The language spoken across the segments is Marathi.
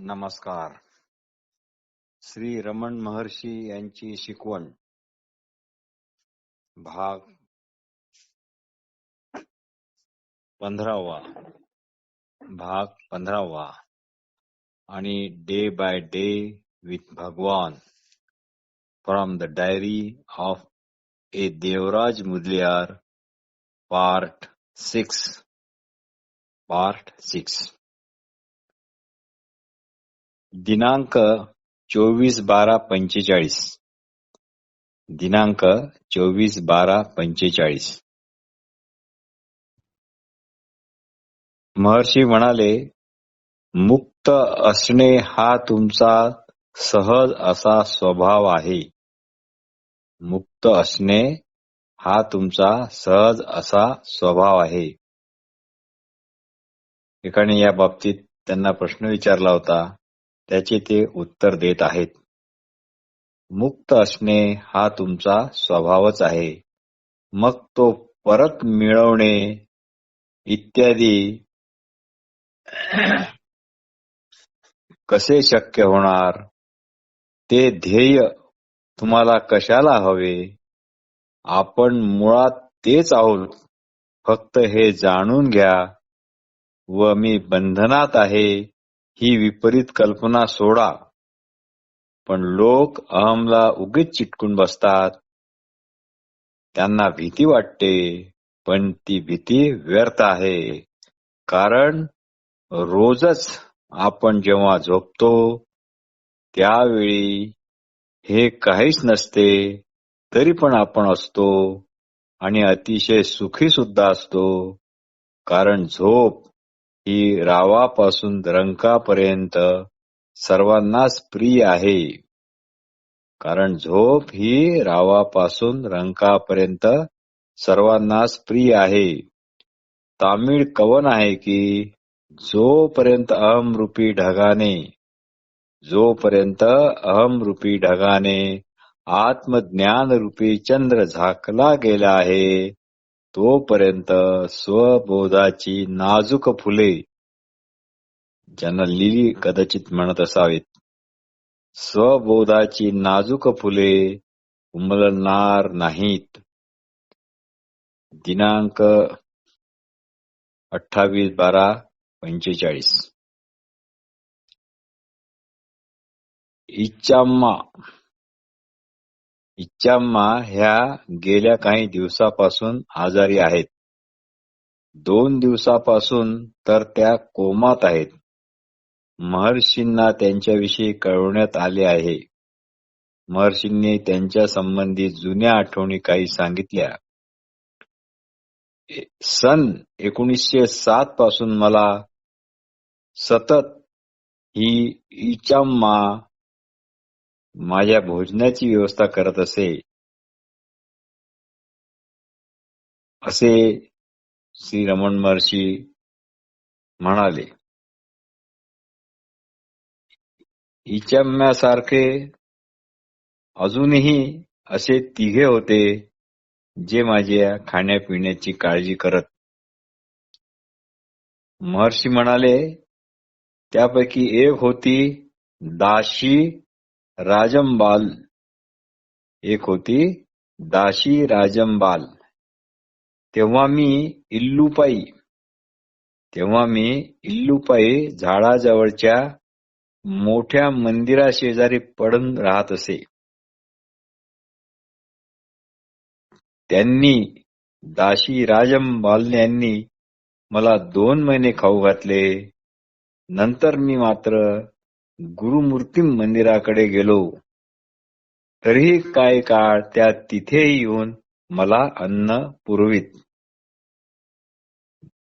नमस्कार. श्री रमण महर्षी यांची शिकवण भाग 15 आणि डे बाय डे विथ भगवान from the diary of A Devraj Mudaliar part 6 दिनांक 24/12/45 दिनांक 24/12/45 महर्षी म्हणाले, मुक्त असणे हा तुमचा सहज असा स्वभाव आहे. मुक्त असणे हा तुमचा सहज असा स्वभाव आहे. एकाने या बाबतीत त्यांना प्रश्न विचारला होता, त्याचे ते उत्तर देत आहेत. मुक्त असणे हा तुमचा स्वभावच आहे. मग तो परत मिळवणे इत्यादी कसे शक्य होणार? ते ध्येय तुम्हाला कशाला हवे? आपण मुळात तेच आहोत. फक्त हे जाणून घ्या व मी बंधनात आहे ही विपरीत कल्पना सोडा. पण लोक अहमला उगीच चिटकून बसतात. त्यांना भीती वाटते, पण ती भीती व्यर्थ आहे. कारण रोजच आपण जेव्हा झोपतो त्यावेळी हे काहीच नसते, तरी पण आपण असतो आणि अतिशय सुखी सुद्धा असतो. कारण झोप ही रावापासून रंकापर्यंत सर्वांनाच प्रिय आहे. कारण झोप ही रावापासून रंकापर्यंत सर्वांनाच प्रिय आहे. तामिळ कवन आहे की, जोपर्यंत अहमरूपी ढगाने आत्मज्ञानरूपी चंद्र झाकला गेला आहे, तोपर्यंत स्वबोधाची नाजूक फुले, ज्यांना लिली कदाचित म्हणत असावेत, स्वबोधाची नाजूक फुले उमलणार नाहीत. दिनांक 28/12/45 इच्छाम्मा ह्या गेल्या काही दिवसापासून आजारी आहेत. 2 दिवसापासून तर त्या कोमात आहेत. महर्षींना त्यांच्याविषयी कळवण्यात आले आहे. महर्षींनी त्यांच्या संबंधी जुन्या आठवणी काही सांगितल्या. सन 1907 पासून मला सतत ही इच्छाम्मा माझ्या भोजनाची व्यवस्था करत असे, असे श्री रमण महर्षी म्हणाले. इच्छाम्यासारखे अजूनही असे तिघे होते जे माझ्या खाण्यापिण्याची काळजी करत. महर्षी म्हणाले, त्यापैकी एक होती दाशी राजमबाल. तेव्हा मी इल्लूपाई झाडाजवळच्या मोठ्या मंदिराशेजारी पडून राहत असे. दाशी राजमबाल यांनी मला 2 महिने खाऊ घातले. नंतर मी मात्र गुरुमूर्ती मंदिराकडे गेलो. तरीही काही काळ त्या तिथेही येऊन मला अन्न पुरवीत.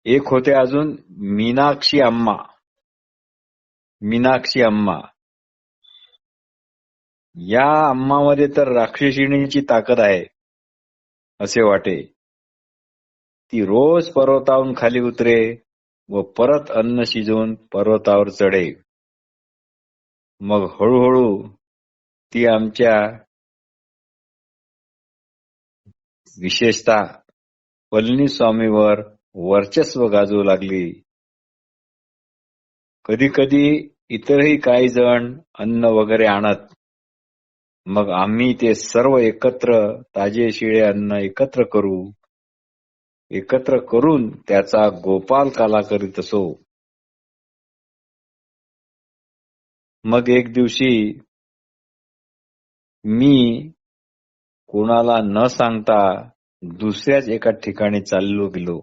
एक होते अजून मीनाक्षी अम्मा. या अम्मामध्ये तर राक्षसिणीची ताकद आहे असे वाटे. ती रोज पर्वतावरून खाली उतरे व परत अन्न शिजवून पर्वतावर चढे. मग हळूहळू ती आमच्या विशेषतः पळणीस्वामीवर वर्चस्व गाजवू लागली. कधी कधी इतरही काही जण अन्न वगैरे आणत. मग आम्ही ते सर्व एकत्र ताजे शिळे अन्न एकत्र करून त्याचा गोपाल काला करीत असो. मग एक दिवशी मी कोणाला न सांगता दुसऱ्याच एका ठिकाणी चाललो गेलो.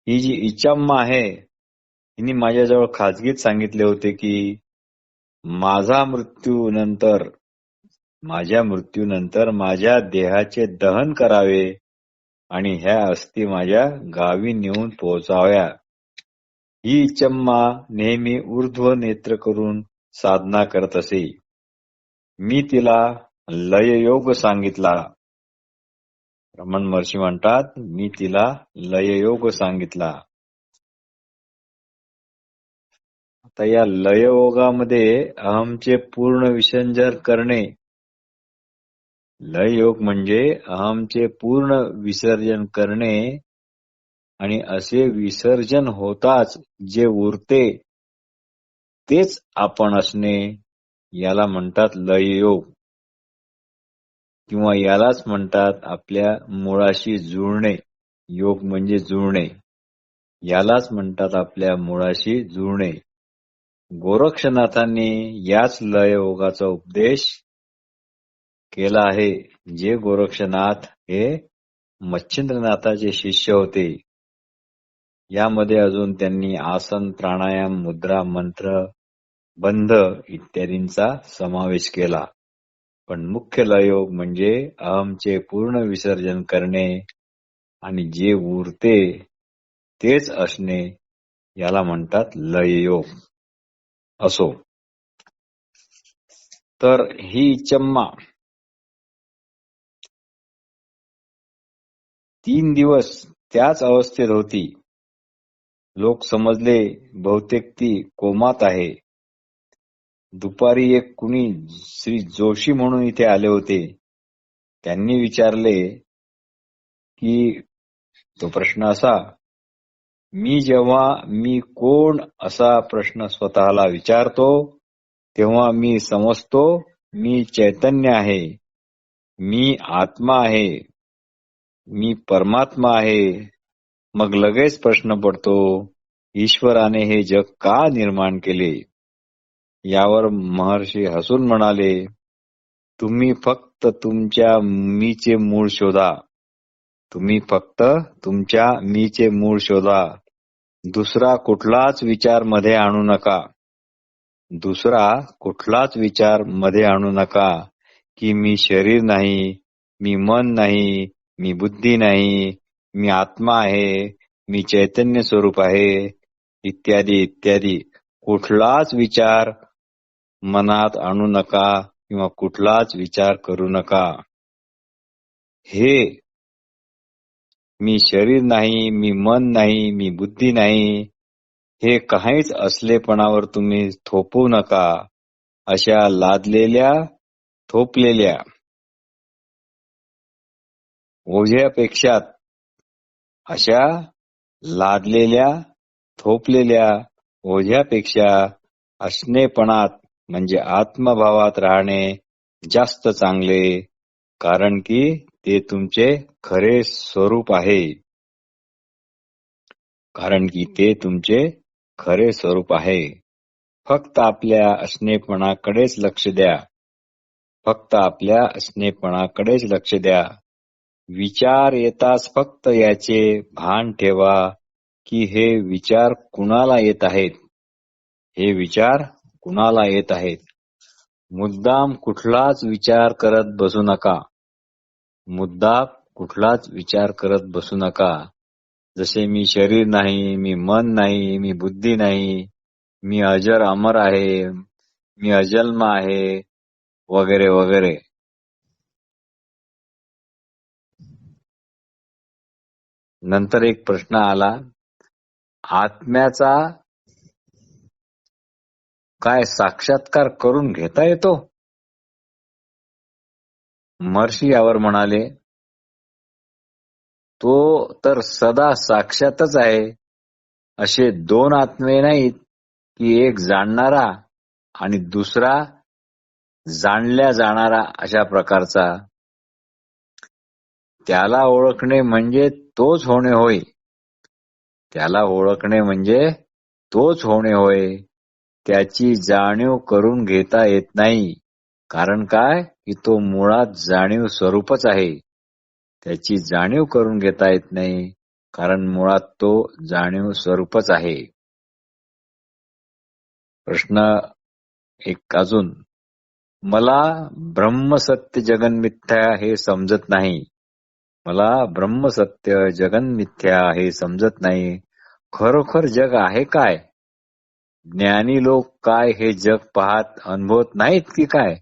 ही जी इचम्मा आहे हिने माझ्याजवळ खाजगीत सांगितले होते की माझ्या मृत्यूनंतर माझ्या देहाचे दहन करावे आणि ह्या अस्थी माझ्या गावी नेऊन पोहोचाव्या. ही इचम्मा नेहमी ऊर्ध्व नेत्र करून साधना करत असे. मी तिला लययोग सांगितला. रमण महर्षी म्हणतात, मी तिला लययोग सांगितला. आता या लययोगामध्ये अहमचे पूर्ण विसर्जन करणे. लययोग म्हणजे अहमचे पूर्ण विसर्जन करणे आणि असे विसर्जन होताच जे उरते तेच आपण असणे याला म्हणतात लययोग, किंवा यालाच म्हणतात आपल्या मुळाशी जुळणे. योग म्हणजे जुळणे, यालाच म्हणतात आपल्या मुळाशी जुळणे. गोरक्षनाथांनी याच लययोगाचा उपदेश केला आहे. जे गोरक्षनाथ हे मच्छिंद्रनाथाचे शिष्य होते. यामध्ये अजून त्यांनी आसन, प्राणायाम, मुद्रा, मंत्र, बंध इत्यादींचा समावेश केला. पण मुख्य लययोग म्हणजे अहमचे पूर्ण विसर्जन करणे आणि जे उरते तेच असणे याला म्हणतात लययोग. असो, तर ही इचम्मा 3 दिवस त्याच अवस्थेत होती. लोक समजले बहुतेक ती कोमात आहे. दुपारी एक कुणी श्री जोशी म्हणून इथे आले होते. त्यांनी विचारले की तो प्रश्न असा, जेव्हा मी कोण असा प्रश्न स्वतःला विचारतो तेव्हा मी समजतो मी चैतन्य आहे, मी आत्मा आहे, मी परमात्मा आहे. मग लगेच प्रश्न पडतो, ईश्वराने हे जग का निर्माण केले? यावर महर्षी हसून म्हणाले, तुम्ही फक्त तुमच्या मीचे मूळ शोधा. तुम्ही फक्त तुमच्या मीचे मूळ शोधा. दुसरा कुठलाच विचार मध्ये आणू नका. दुसरा कुठलाच विचार मध्ये आणू नका की मी शरीर नाही, मी मन नाही, मी बुद्धी नाही, मी आत्मा आहे, मी चैतन्य स्वरूप आहे, इत्यादी इत्यादी. कुठलाच विचार मनात आणू नका किंवा कुठलाच विचार करू नका. हे मी शरीर नाही, मी मन नाही, मी बुद्धी नाही, हे काहीच असलेपणावर तुम्ही थोपवू नका. अशा लादलेल्या थोपलेल्या ओझ्यापेक्षा, अशा लादलेल्या थोपलेल्या ओझ्यापेक्षा असणेपणात म्हणजे आत्मभावात राहणे जास्त चांगले, कारण की ते तुमचे खरे स्वरूप आहे. कारण की ते तुमचे खरे स्वरूप आहे. फक्त आपल्या असणेपणाकडेच लक्ष द्या. फक्त आपल्या असणेपणाकडेच लक्ष द्या. विचार येताच फक्त याचे भान ठेवा की हे विचार कुणाला येत आहेत. हे विचार कुणाला येत आहेत. मुद्दाम कुठलाच विचार करत बसू नका. मुद्दाम कुठलाच विचार करत बसू नका. जसे मी शरीर नाही, मी मन नाही, मी बुद्धी नाही, मी अजर अमर आहे, मी अजन्म आहे, वगैरे वगैरे. नंतर एक प्रश्न आला, आत्म्याचा काय साक्षात्कार करून घेता येतो? महर्षी यावर म्हणाले, तो तर सदा साक्षातच आहे. असे दोन आत्मे नाहीत की एक जाणणारा आणि दुसरा जाणल्या जाणारा अशा प्रकारचा. त्याला ओळखणे म्हणजे तोच होणे होय. त्याला ओळखणे म्हणजे तोच होणे होय. त्याची जाणीव करून घेता येत नाही. कारण काय की तो मुळात जाणीव स्वरूपच आहे. त्याची जाणीव करून घेता येत नाही कारण मुळात तो जाणीव स्वरूपच आहे. प्रश्न एक अजून. मला ब्रह्मसत्य जगन्मिथ्या हे समजत नाही. मला ब्रह्मसत्य जगन्मिथ्या हे समजत नाही. खरोखर जग आहे काय? ज्ञानी लोक काय हे जग पाहत अनुभवत नाहीत की काय?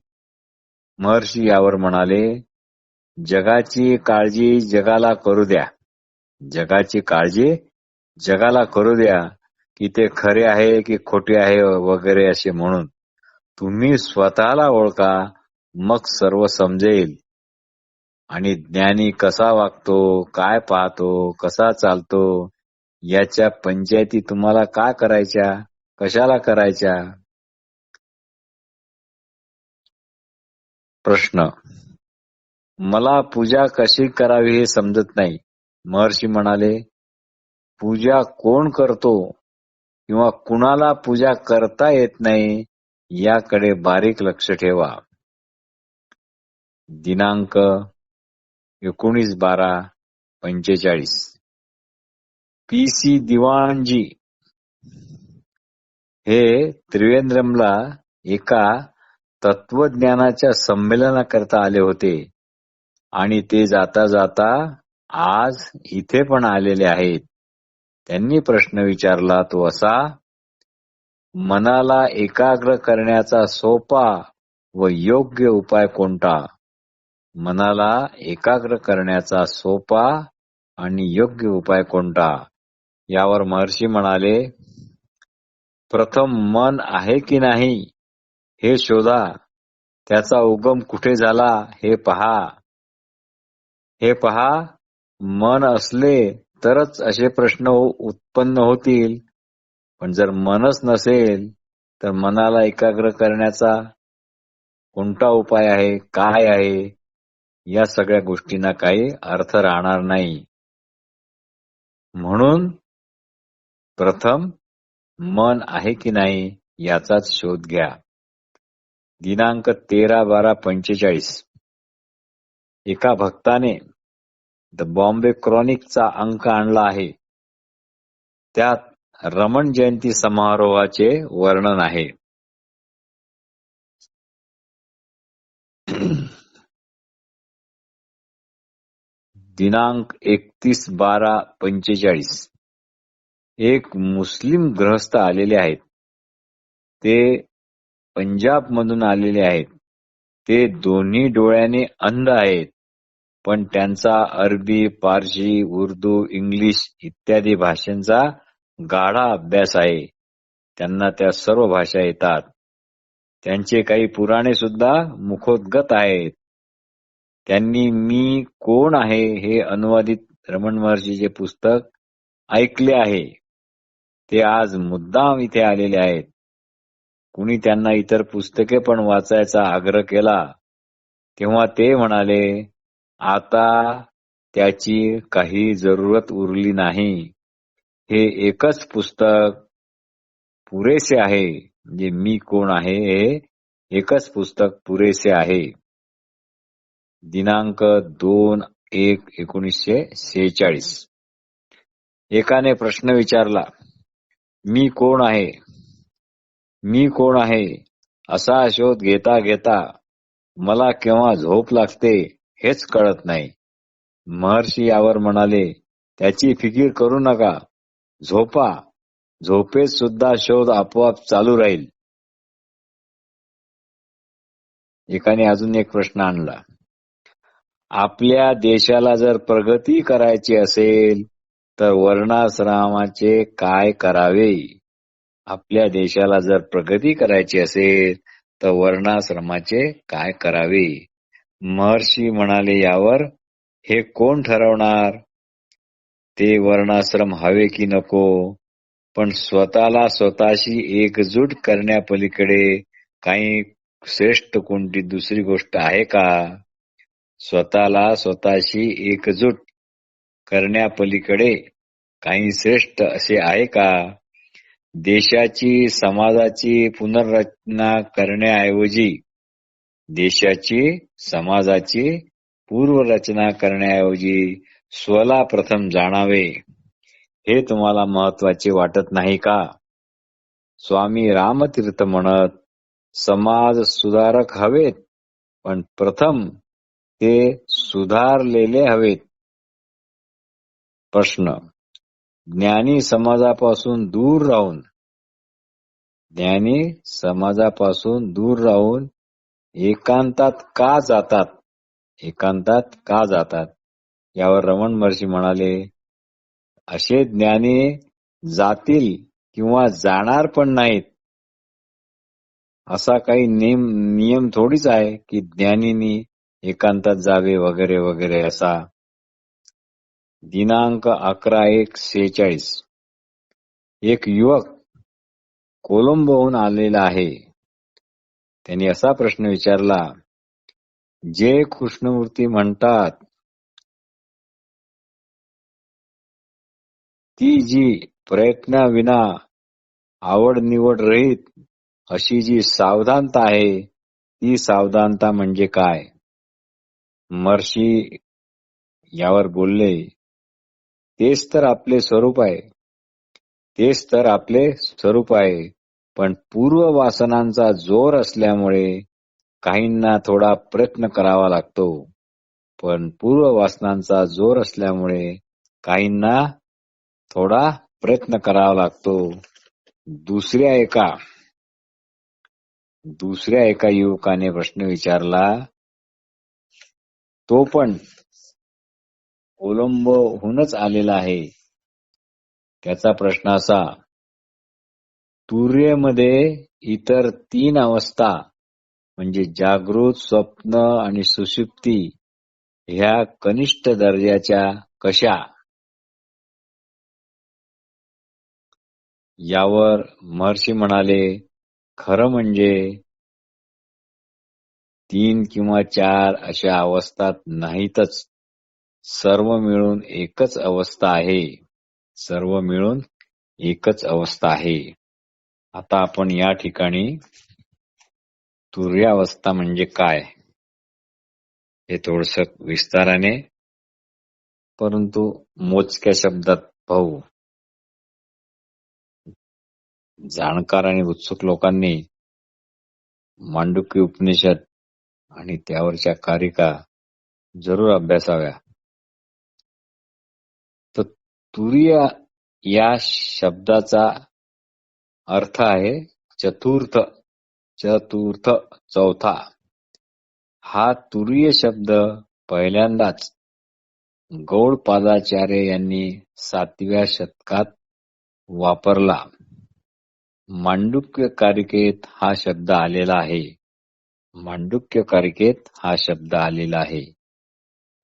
महर्षी यावर म्हणाले, जगाची काळजी जगाला करू द्या. जगाची काळजी जगाला करू द्या की ते खरे आहे की खोटे आहे वगैरे असे म्हणून. तुम्ही स्वतःला ओळखा, मग सर्व समजेल. आणि ज्ञानी कसा वागतो, काय पाहतो, कसा चालतो याच्या पंचायती तुम्हाला का करायच्या, कशाला करायच्या? प्रश्न. मला पूजा कशी करावी हे समजत नाही. महर्षी म्हणाले, पूजा कोण करतो किंवा कुणाला पूजा करता येत नाही याकडे बारीक लक्ष ठेवा. दिनांक 19/12/45. पी.सी. दिवाणजी हे त्रिवेंद्रमला एका तत्वज्ञानाच्या संमेलनाकरता आले होते आणि ते जाता जाता आज इथे पण आलेले आहेत. त्यांनी प्रश्न विचारला तो असा, मनाला एकाग्र करण्याचा सोपा व योग्य उपाय कोणता? मनाला एकाग्र करण्याचा सोपा आणि योग्य उपाय कोणता? यावर महर्षी म्हणाले, प्रथम मन आहे की नाही हे शोधा. त्याचा उगम कुठे झाला हे पहा. मन असले तरच असे प्रश्न उत्पन्न होतील. पण जर मनच नसेल तर मनाला एकाग्र करण्याचा कोणता उपाय आहे, काय आहे, या सगळ्या गोष्टींना काही अर्थ राहणार नाही. म्हणून प्रथम मन आहे की नाही याचाच शोध घ्या. दिनांक 13/12/45. एका भक्ताने द बॉम्बे क्रॉनिकचा अंक आणला आहे. त्यात रमण जयंती समारोहाचे वर्णन आहे. दिनांक 31/12/45. एक मुस्लिम गृहस्थ आलेले आहेत. ते पंजाब मधून आलेले आहेत. ते दोन्ही डोळ्याने अंध आहेत. पण त्यांचा अरबी, पारशी, उर्दू, इंग्लिश इत्यादी भाषांचा गाढा अभ्यास आहे. त्यांना त्या सर्व भाषा येतात. त्यांचे काही पुराणे सुद्धा मुखोद्गत आहेत. त्यांनी मी कोण आहे हे अनुवादित रमण महर्षीचे पुस्तक ऐकले आहे. ते आज मुद्दाम इथे आलेले आहेत. कुणी त्यांना इतर पुस्तके पण वाचायचा आग्रह केला तेव्हा ते म्हणाले, आता त्याची काही जरूरत उरली नाही. हे एकच पुस्तक पुरेसे आहे. म्हणजे मी कोण आहे हे एकच पुस्तक पुरेसे आहे. दिनांक 2/1/1946. एकाने प्रश्न विचारला, मी कोण आहे, मी कोण आहे असा शोध घेता घेता मला केव्हा झोप लागते हेच कळत नाही. महर्षी यावर म्हणाले, त्याची फिकीर करू नका, झोपा. झोपेत सुद्धा शोध आपोआप चालू राहील. एकाने अजून एक प्रश्न आणला, आपल्या देशाला जर प्रगती करायची असेल तर वर्णाश्रमाचे काय करावे? आपल्या देशाला जर प्रगती करायची असेल तर वर्णाश्रमाचे काय करावे? महर्षी म्हणाले, यावर हे कोण ठरवणार? ते वर्णाश्रम हवे की नको, पण स्वतःला स्वतःशी एकजूट करण्यापलीकडे काही श्रेष्ठ कोणती दुसरी गोष्ट आहे का? स्वतःला स्वतःशी एकजूट करण्यापलीकडे काही श्रेष्ठ असे आहे का? देशाची समाजाची पुनर्रचना करण्याऐवजी समाजाची पूर्वरचना करण्याऐवजी स्वला प्रथम जाणावे, हे तुम्हाला महत्वाचे वाटत नाही का? स्वामी रामतीर्थ म्हणत, समाज सुधारक हवेत, पण प्रथम ते सुधारलेले हवेत. प्रश्न: ज्ञानी समाजापासून दूर राहून एकांतात का जातात? यावर रमण महर्षी म्हणाले, असे ज्ञानी जातील किंवा जाणार पण नाहीत. असा काही नियम थोडीच आहे की ज्ञानींनी एकांतात जावे वगैरे वगैरे असा. दिनांक 11/1/46. एक युवक कोलंबोहून आलेला आहे. त्यांनी असा प्रश्न विचारला, जे कृष्णमूर्ती म्हणतात ती जी प्रयत्नाविना आवड निवड रहित अशी जी सावधानता आहे, ती सावधानता म्हणजे काय? महर्षी यावर बोलले, तेच तर आपले स्वरूप आहे. पण पूर्व वासनांचा जोर असल्यामुळे काहींना थोडा प्रयत्न करावा लागतो. दुसऱ्या एका युवकाने प्रश्न विचारला, तो पण कोलंबोहूनच आलेला आहे. त्याचा प्रश्न असा, तुर्यमध्ये इतर 3 अवस्था म्हणजे जागृत, स्वप्न आणि सुषुप्ती ह्या कनिष्ठ दर्जाच्या कशा? यावर महर्षी म्हणाले, खरं म्हणजे 3 किंवा 4 अशा अवस्था नाहीतच. सर्व मिळून एकच अवस्था आहे. आता आपण या ठिकाणी तुर्यावस्था म्हणजे काय हे थोडस विस्ताराने परंतु मोजक्या शब्दात पाहू. जाणकार आणि उत्सुक लोकांनी मांडुक्य उपनिषद आणि त्यावरच्या कारिका जरूर अभ्यासाव्या. तर तुर्य या शब्दाचा अर्थ आहे चतुर्थ, चौथा. हा तुर्य शब्द पहिल्यांदाच गौडपादाचार्य यांनी 7व्या शतकात वापरला. मांडुक्य कारिकेत हा शब्द आलेला आहे.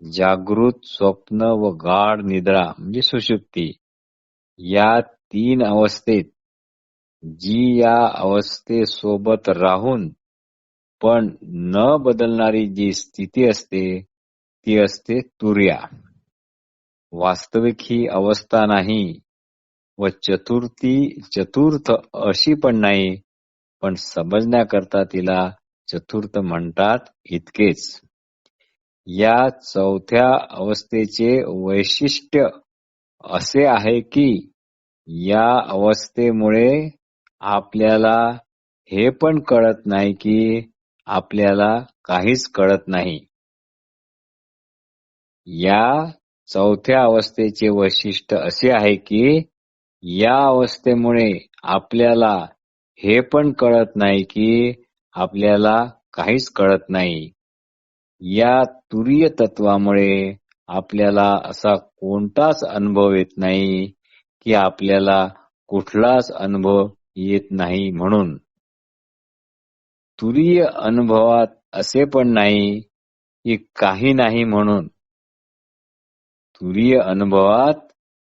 जागृत, स्वप्न व गाढ निद्रा म्हणजे सुषुप्ती या 3 अवस्थेत जी या अवस्थेसोबत राहून पण न बदलणारी जी स्थिती असते ती असते तुर्या. वास्तविक ही अवस्था नाही व चतुर्थ अशी पण नाही, पण समजण्याकरता तिला चतुर्थ म्हणतात इतकेच. या चौथ्या अवस्थेचे वैशिष्ट्य असे आहे की या अवस्थेमुळे आपल्याला हे पण कळत नाही की आपल्याला काहीच कळत नाही. या चौथ्या अवस्थेचे वैशिष्ट्य असे आहे की या अवस्थेमुळे आपल्याला हे पण कळत नाही की आपल्याला काहीच कळत नाही. या तुरीय तत्वामुळे आपल्याला असा कोणताच अनुभव येत नाही की आपल्याला कुठलाच अनुभव येत नाही. म्हणून तुरीय अनुभवात असे पण नाही की काही नाही. म्हणून तुरीय अनुभवात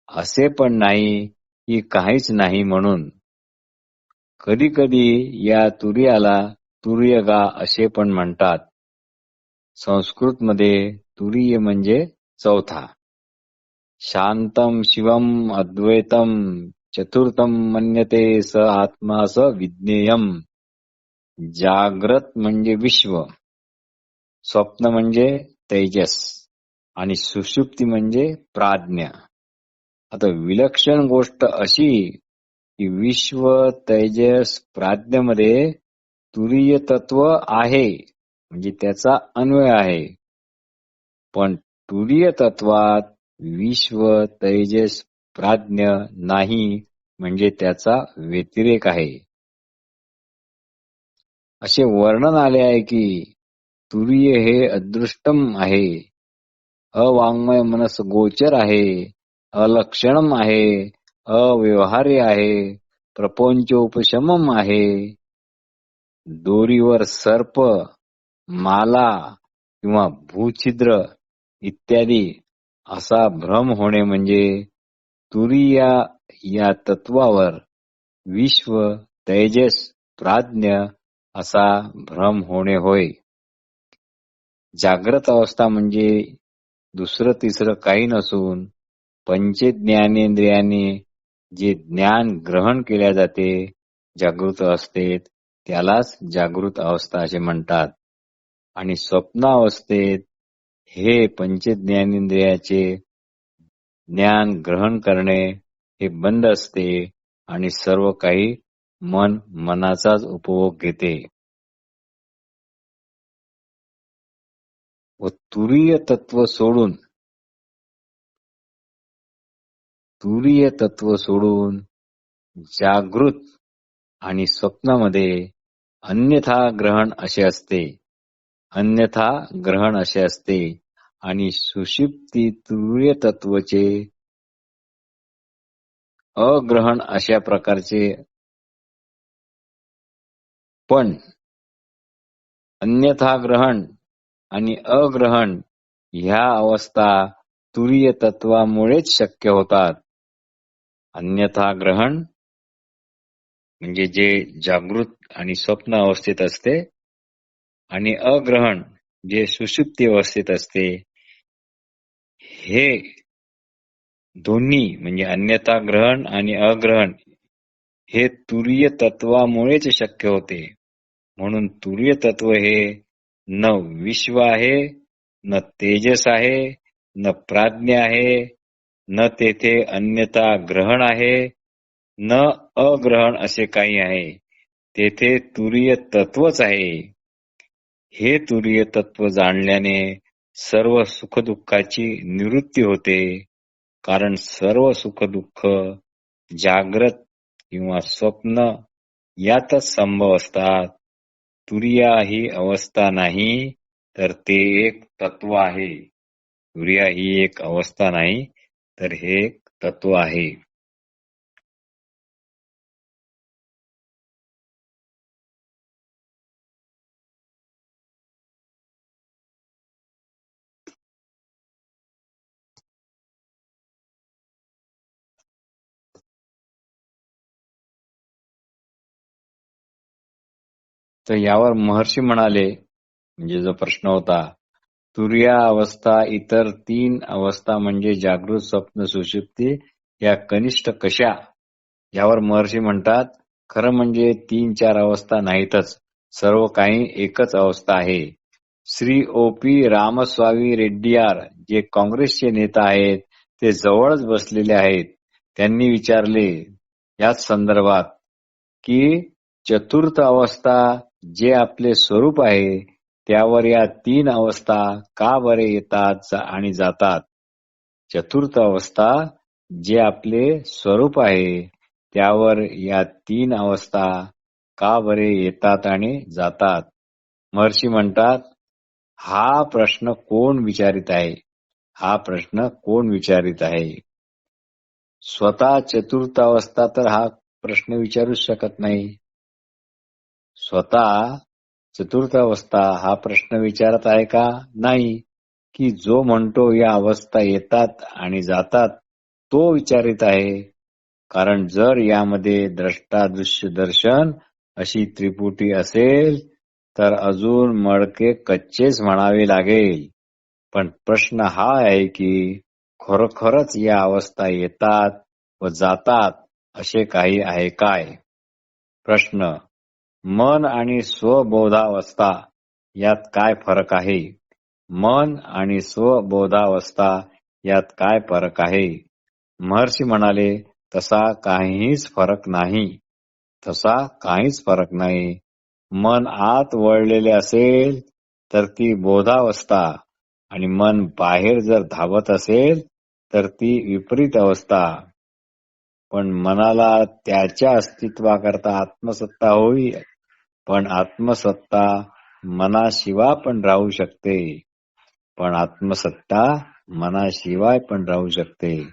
असे पण नाही की काहीच नाही म्हणून. कधी कधी या तुरियाला तुर्यगा असे पण म्हणतात. संस्कृतमध्ये तुरीय म्हणजे चौथा. शांतम शिवम अद्वैतम चतुर्थम मन्यते स आत्मा स विज्ञेयम. जाग्रत म्हणजे विश्व, स्वप्न म्हणजे तेजस आणि सुषुप्ती म्हणजे प्राज्ञा. आता विलक्षण गोष्ट अशी की विश्व तेजस प्राज्ञेमध्ये तुरीय तत्व आहे म्हणजे त्याचा अन्वय आहे, पण तुरीय तत्वात विश्व तेजस प्राज्ञ नाही म्हणजे त्याचा व्यतिरेक आहे. असे वर्णन आले आहे की तुरीय हे अदृष्टम आहे, अवाङ्मय मनस गोचर आहे, अलक्षणम आहे, अव्यवहार्य आहे, प्रपंचोपशमम आहे. दोरीवर सर्प, माला किंवा भूछिद्र इत्यादी असा भ्रम होणे म्हणजे तुरीया या तत्वावर विश्व तेजस प्राज्ञ असा भ्रम होणे होय. जाग्रत अवस्था म्हणजे दुसरं तिसरं काही नसून पंचज्ञानेंद्रियाने जे ज्ञान ग्रहण केल्या जाते जागृत अवस्थेत त्यालाच जागृत अवस्था असे म्हणतात. आणि स्वप्नावस्थेत हे पंचज्ञानेंद्रियाचे ज्ञान ग्रहण करणे हे बंद असते आणि सर्व काही मन मनाचाच उपभोग घेते. व तुरीय तत्व सोडून जागृत आणि स्वप्नामध्ये अन्यथा ग्रहण असे असते आणि सुषुप्ती तुरीय तत्वचे अग्रहण अशा प्रकारचे. पण अन्यथा ग्रहण आणि अग्रहण ह्या अवस्था तुरीय तत्वामुळेच शक्य होतात. अन्यथा ग्रहण म्हणजे जे जागृत आणि स्वप्न अवस्थेत असते आणि अग्रहण जे सुषुप्ती अवस्थेत असते. हे दोन्ही म्हणजे अन्यथा ग्रहण आणि अग्रहण हे तुरीय तत्वामुळेच शक्य होते. म्हणून तुरीय तत्व हे न विश्व आहे, न तेजस आहे, न प्राज्ञ आहे, न तेथे अन्यथा ग्रहण आहे, न अग्रहण असे काही आहे. तेथे तुरीय तत्वच आहे. हे तुरीय तत्व जाणल्याने सर्व सुखदुःखाची निवृत्ती होते. कारण सर्व सुखदुःख जाग्रत किंवा स्वप्न यातच संभव असतात. तुरिया ही अवस्था नाही तर ते एक तत्व आहे. तुरिया ही एक अवस्था नाही तर हे एक तत्व आहे. तर यावर महर्षी म्हणाले, म्हणजे जो प्रश्न होता, तुरिया अवस्था इतर 3 अवस्था म्हणजे जागृत स्वप्न सुषुप्ती या कनिष्ठ कशा? यावर महर्षी म्हणतात, खरं म्हणजे 3-4 अवस्था नाहीतच, सर्व काही एकच अवस्था आहे. श्री ओ पी रामस्वामी रेड्डीयार जे काँग्रेसचे नेता आहेत ते जवळच बसलेले आहेत. त्यांनी विचारले याच संदर्भात की चतुर्थ अवस्था जे आपले स्वरूप आहे त्यावर या 3 अवस्था का बरे येतात आणि जातात? चतुर्थ अवस्था जे आपले स्वरूप आहे त्यावर या 3 अवस्था का बरे येतात आणि जातात? महर्षी म्हणतात, हा प्रश्न कोण विचारित आहे? हा प्रश्न कोण विचारित आहे? स्वतः चतुर्थ अवस्था तर हा प्रश्न विचारूच शकत नाही. स्वतः चतुर्थ अवस्था हा प्रश्न विचारत आहे का? नाही. की जो म्हणतो या अवस्था येतात आणि जातात तो विचारित आहे. कारण जर यामध्ये द्रष्टा दृश्य दर्शन अशी त्रिपुटी असेल तर अजून मडके कच्चेच म्हणावे लागेल. पण प्रश्न हा आहे की खरोखरच या अवस्था येतात व जातात असे काही आहे काय? प्रश्न: मन आणि स्वबोधावस्था यात काय फरक आहे? मन आणि स्वबोधावस्था यात काय फरक आहे? महर्षी म्हणाले, तसा काहीच फरक नाही. मन आत वळलेले असेल तर ती बोधावस्था आणि मन बाहेर जर धावत असेल तर ती विपरीत अवस्था. पण मनाला त्याच्या अस्तित्वाकरता आत्मसत्ता होई, पण आत्मसत्ता मनाशिवाय पण राहू शकते.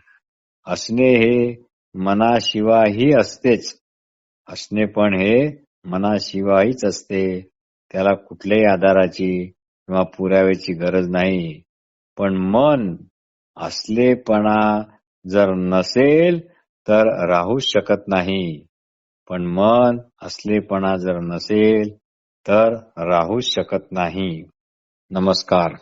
असणे हे मनाशिवायही असतेच. असणे पण हे मनाशिवायच असते. त्याला कुठल्याही आधाराची किंवा पुराव्याची गरज नाही. पण मन असलेपणा जर नसेल तर राहूच शकत नाही. नमस्कार.